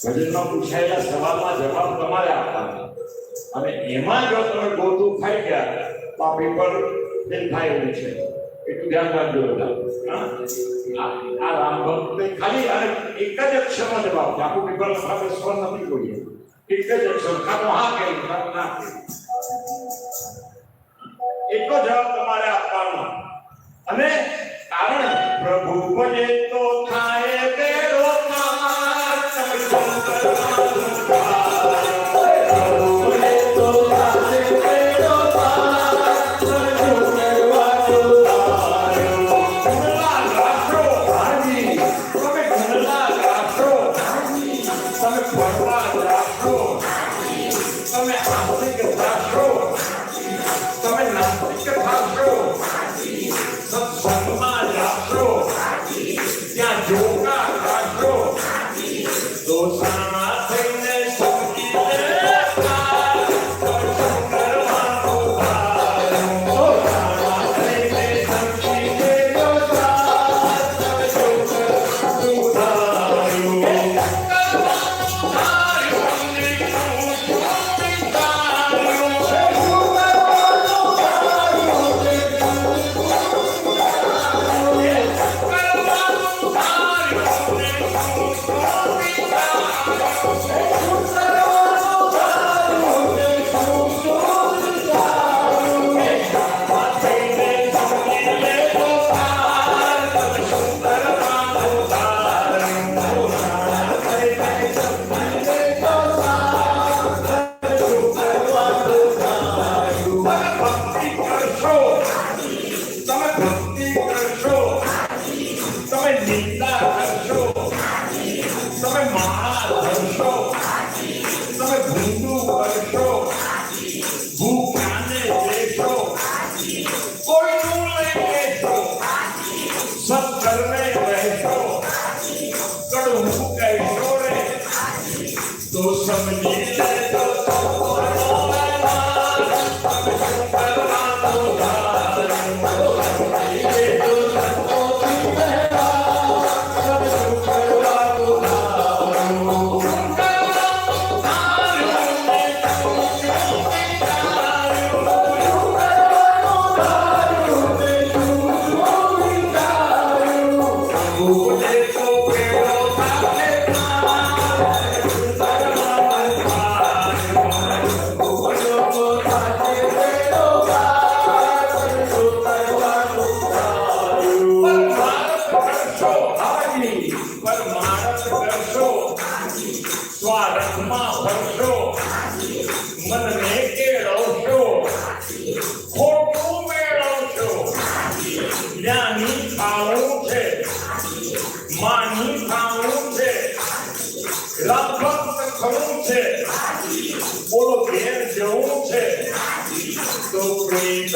ભજનમાં પૂછાયેલા સવાલના જવાબ તમારે આપવાના અને એમાં જો તમે ગોતું ખાઈ ગયા તો આ પેપર ફેલ થાય એવું છે. એટલું ધ્યાન રાખજો બધા. આ રામ ભક્ત ખાલી અને એક જ અક્ષરનો જવાબ છે. આખું પેપર લખાવે સ્વર નથી જોઈએ. એક જ અક્ષર કાં તો હા કે કાં તો ના કે. એટલો જવાબ તમારે આપવાનો. અને કારણ પ્રભુ ભજે તો થાય બેડો પાર. તમે બોલો ઘેર જવું છે તો પ્રેમ